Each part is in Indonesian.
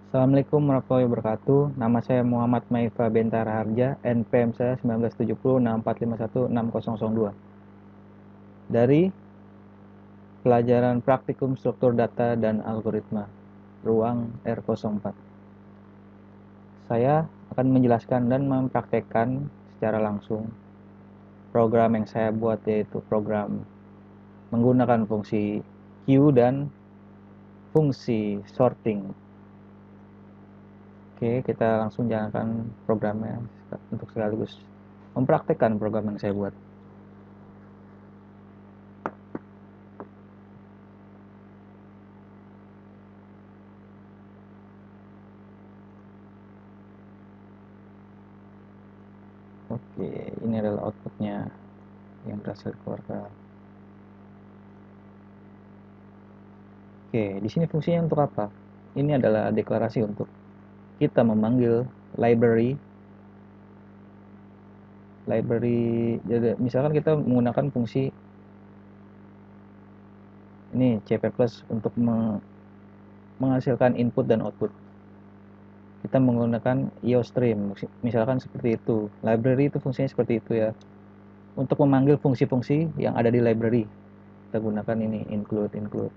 Assalamualaikum warahmatullahi wabarakatuh. Nama saya Muhammad Maifa Bentara Harja, NPM saya 197064516002. Dari pelajaran praktikum struktur data dan algoritma, ruang R04. Saya akan menjelaskan dan mempraktekkan secara langsung program yang saya buat, yaitu program menggunakan fungsi queue dan fungsi sorting. Oke, kita langsung jalankan programnya untuk sekaligus mempraktekkan program yang saya buat. Oke, ini adalah outputnya yang berhasil dikeluarkan. Oke, di sini fungsinya untuk apa? Ini adalah deklarasi untuk kita memanggil library. Jadi misalkan kita menggunakan fungsi ini CP+ untuk menghasilkan input dan output. Kita menggunakan IOStream, misalkan seperti itu. Library itu fungsinya seperti itu ya. Untuk memanggil fungsi-fungsi yang ada di library, kita gunakan ini include.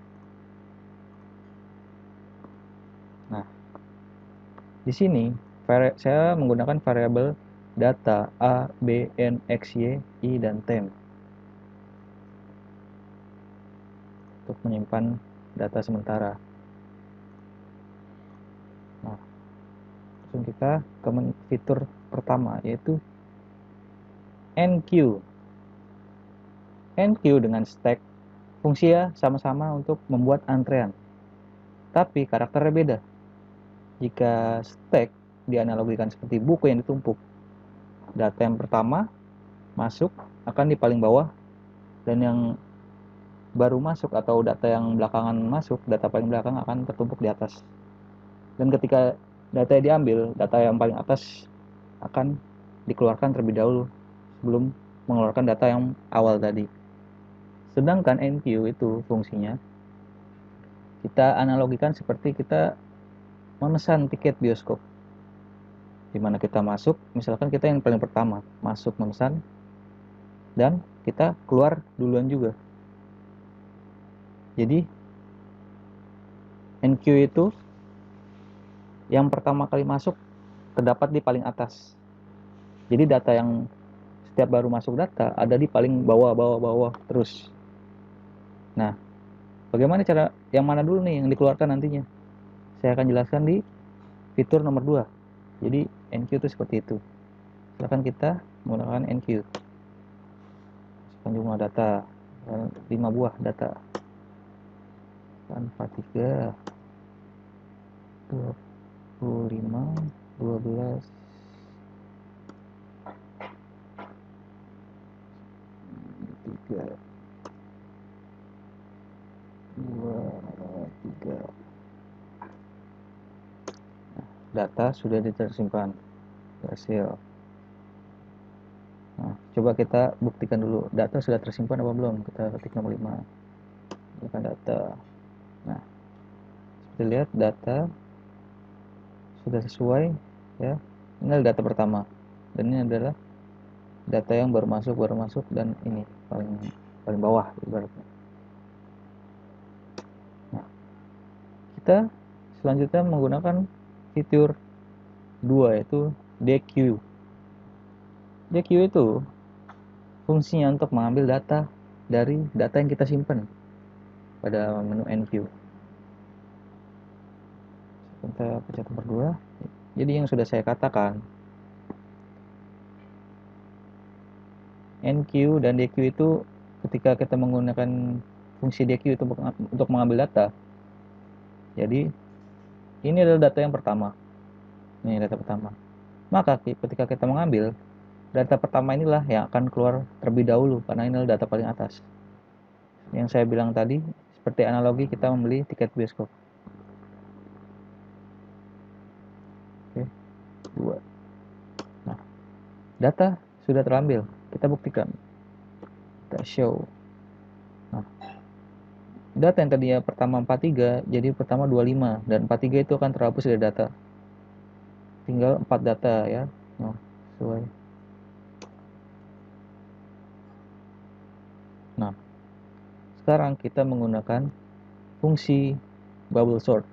Nah, di sini saya menggunakan variabel data A, B, N, X, Y, I, dan temp untuk menyimpan data sementara. Nah, langsung kita ke fitur pertama, yaitu enqueue. Enqueue dengan stack fungsinya sama-sama untuk membuat antrean, tapi karakternya beda. Jika stack dianalogikan seperti buku yang ditumpuk, data yang pertama masuk akan di paling bawah, dan yang baru masuk atau data yang belakangan masuk, data paling belakang akan tertumpuk di atas. Dan ketika data yang diambil, data yang paling atas akan dikeluarkan terlebih dahulu sebelum mengeluarkan data yang awal tadi. Sedangkan enqueue itu fungsinya kita analogikan seperti kita memesan tiket bioskop, dimana kita masuk, misalkan kita yang paling pertama masuk memesan, dan kita keluar duluan juga. Jadi enqueue itu yang pertama kali masuk terdapat di paling atas. Jadi data yang setiap baru masuk data ada di paling bawah terus. Nah, bagaimana cara yang mana dulu nih yang dikeluarkan nantinya? Saya akan jelaskan di fitur nomor 2. Jadi enqueue itu seperti itu. Silakan kita menggunakan enqueue. Jumlah data 5 buah data. 43 25 12 3 2 3. Data sudah tersimpan, berhasil. Nah, coba kita buktikan dulu data sudah tersimpan apa belum. Kita ketik nomor 5, bukan data. Nah, seperti lihat data sudah sesuai ya. Ini adalah data pertama, dan ini adalah data yang baru masuk, dan ini paling bawah ibaratnya. Nah, kita selanjutnya menggunakan fitur 2, yaitu dequeue. Dequeue itu fungsinya untuk mengambil data dari data yang kita simpan pada menu enqueue. Kita pencet nomor 2. Jadi yang sudah saya katakan, enqueue dan dequeue itu ketika kita menggunakan fungsi dequeue itu untuk mengambil data. Jadi ini adalah data yang pertama. Ini data pertama. Maka ketika kita mengambil data pertama, inilah yang akan keluar terlebih dahulu karena ini adalah data paling atas. Yang saya bilang tadi, seperti analogi kita membeli tiket bioskop. Oke, 2. Nah, data sudah terambil. Kita buktikan. Kita show. Nah, data yang tadinya pertama 43 jadi pertama 25, dan 43 itu akan terhapus dari data. Tinggal 4 data ya. Nah, sesuai. Nah, sekarang kita menggunakan fungsi bubble sort.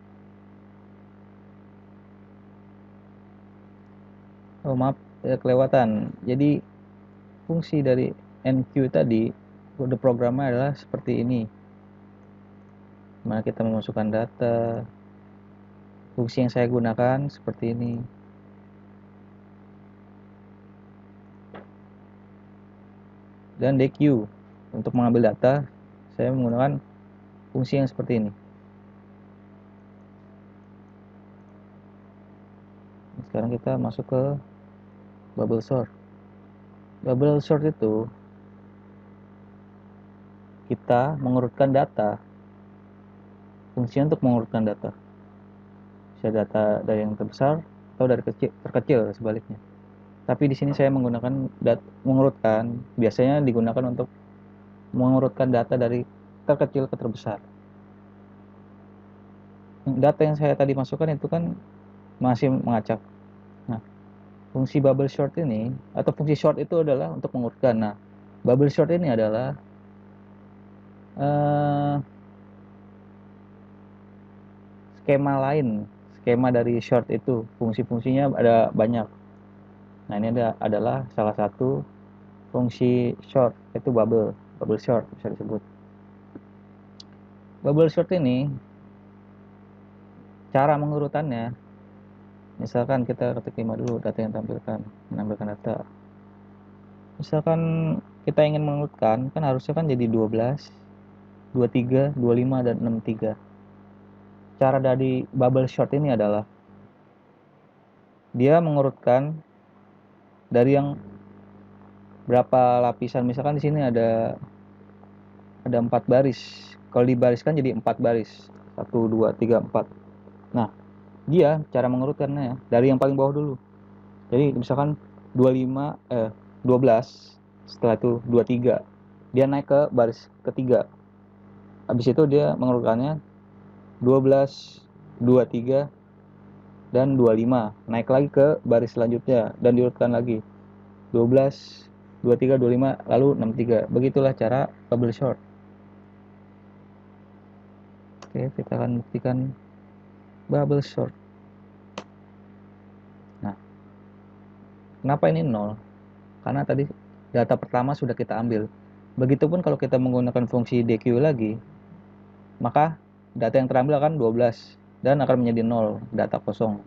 Oh maaf, kelewatan. Jadi fungsi dari enqueue tadi, kode programnya adalah seperti ini. Mana kita memasukkan data. Fungsi yang saya gunakan seperti ini. Dan dequeue, untuk mengambil data, saya menggunakan fungsi yang seperti ini. Sekarang kita masuk ke bubble sort. Bubble sort itu kita mengurutkan data. Fungsinya untuk mengurutkan data. Bisa data dari yang terbesar atau dari terkecil sebaliknya. Tapi di sini saya menggunakan mengurutkan, biasanya digunakan untuk mengurutkan data dari terkecil ke terbesar. Data yang saya tadi masukkan itu kan masih mengacak. Nah, fungsi bubble sort ini atau fungsi sort itu adalah untuk mengurutkan. Nah, bubble sort ini adalah skema lain. Skema dari sort itu, fungsi-fungsinya ada banyak. Nah, ini adalah salah satu fungsi sort, yaitu bubble sort bisa disebut. Bubble sort ini cara mengurutannya, misalkan kita ketik 5 dulu data yang tampilkan, menampilkan data. Misalkan kita ingin mengurutkan, kan harusnya kan jadi 12, 23, 25, dan 63. Cara dari bubble sort ini adalah dia mengurutkan dari yang berapa lapisan. Misalkan di sini ada 4 baris. Kalau dibariskan jadi 4 baris. 1, 2, 3, 4. Nah, dia cara mengurutkannya dari yang paling bawah dulu. Jadi misalkan 25 12, setelah itu 23. Dia naik ke baris ketiga. Habis itu dia mengurutkannya 12, 23 dan 25. Naik lagi ke baris selanjutnya dan diurutkan lagi. 12, 23, 25 lalu 63. Begitulah cara bubble sort. Oke, kita akan buktikan bubble sort. Nah, kenapa ini 0? Karena tadi data pertama sudah kita ambil. Begitupun kalau kita menggunakan fungsi dequeue lagi, maka data yang terambil akan 12 dan akan menjadi 0, data kosong.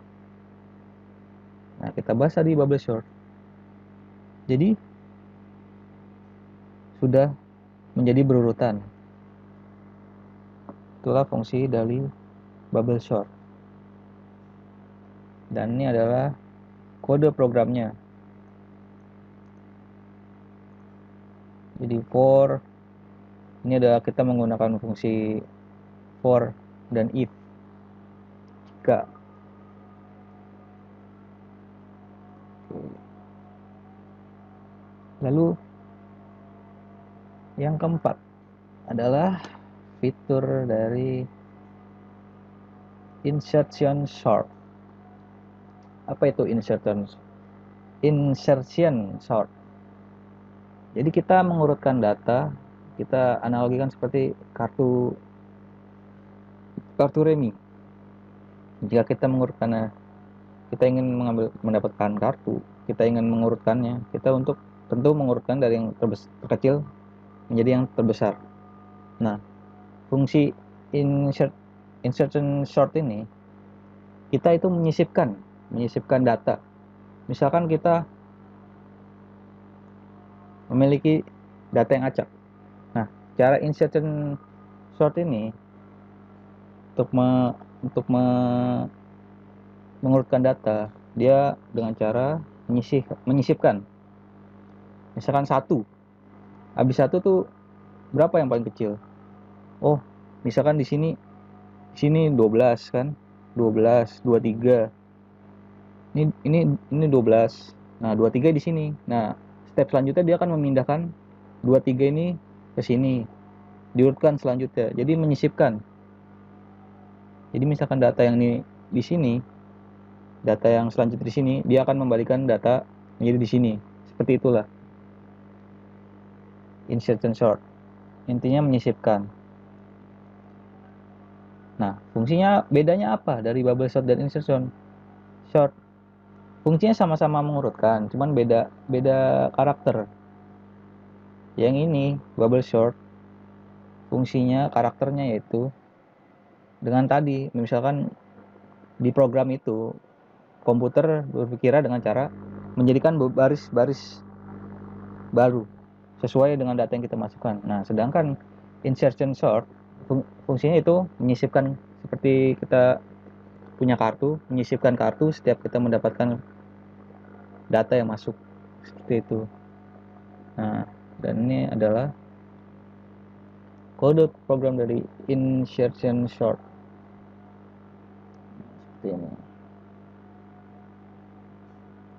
Nah, kita bahas tadi bubble sort. Jadi sudah menjadi berurutan. Itulah fungsi dari bubble sort. Dan ini adalah kode programnya. Jadi for, ini adalah kita menggunakan fungsi for dan if. Jika. Lalu yang keempat adalah fitur dari insertion sort. Apa itu insertion sort? Jadi kita mengurutkan data, kita analogikan seperti kartu remi. Jika kita mengurutkannya, kita ingin mendapatkan kartu, kita ingin mengurutkannya, kita untuk tentu mengurutkan dari yang terkecil menjadi yang terbesar. Nah, fungsi insertion sort ini kita itu menyisipkan data. Misalkan kita memiliki data yang acak. Nah, cara insertion sort ini untuk mengurutkan data, dia dengan cara menyisipkan. Misalkan 1. Habis 1 tuh berapa yang paling kecil? Oh, misalkan di sini 12 kan? 12, 23. Ini 12. Nah, 23 di sini. Nah, step selanjutnya dia akan memindahkan 23 ini ke sini. diurutkan selanjutnya. Jadi menyisipkan. Jadi misalkan data yang di sini, data yang selanjutnya di sini, dia akan membalikan data menjadi di sini. Seperti itulah. Insert and sort. Intinya menyisipkan. Nah, fungsinya bedanya apa dari bubble sort dan insertion sort? Fungsinya sama-sama mengurutkan, cuman beda karakter. Yang ini bubble sort, fungsinya karakternya yaitu dengan tadi, misalkan di program itu komputer berpikir dengan cara menjadikan baris-baris baru sesuai dengan data yang kita masukkan. Nah, sedangkan insertion sort fungsinya itu menyisipkan, seperti kita punya kartu, menyisipkan kartu setiap kita mendapatkan data yang masuk, seperti itu. Nah, dan ini adalah kode program dari insertion sort, seperti ini.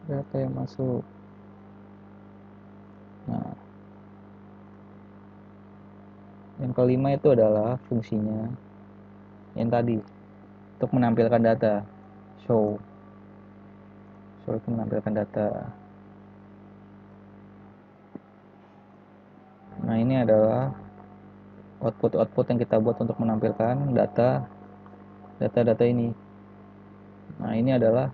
Data yang masuk. Nah, yang kelima itu adalah fungsinya yang tadi, untuk menampilkan data. Show itu menampilkan data. Nah, ini adalah output yang kita buat untuk menampilkan data ini. Nah, ini adalah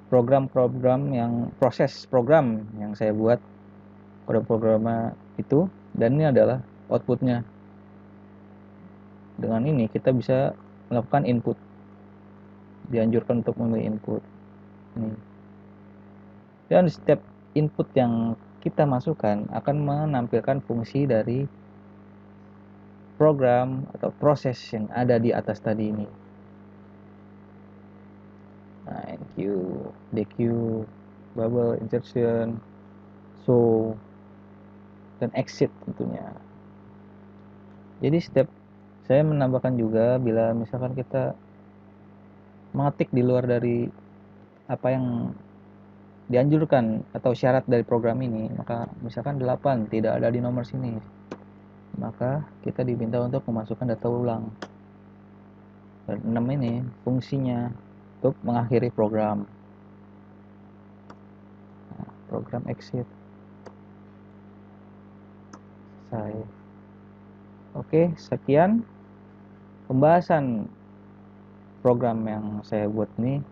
proses program yang saya buat, kode programnya itu, dan ini adalah outputnya. Dengan ini kita bisa melakukan input, dianjurkan untuk memilih input ini. Dan setiap input yang kita masukkan akan menampilkan fungsi dari program atau proses yang ada di atas tadi ini. Nah, enq, deq, bubble, insertion, show, dan exit tentunya. Jadi step saya menambahkan juga, bila misalkan kita mengetik di luar dari apa yang dianjurkan atau syarat dari program ini, maka misalkan 8 tidak ada di nomor sini, maka kita diminta untuk memasukkan data ulang. Dan 6 ini fungsinya untuk mengakhiri program. Nah, program exit. Selesai. Oke, sekian pembahasan program yang saya buat ini.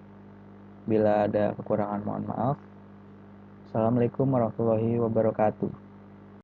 Bila ada kekurangan mohon maaf. Assalamualaikum warahmatullahi wabarakatuh.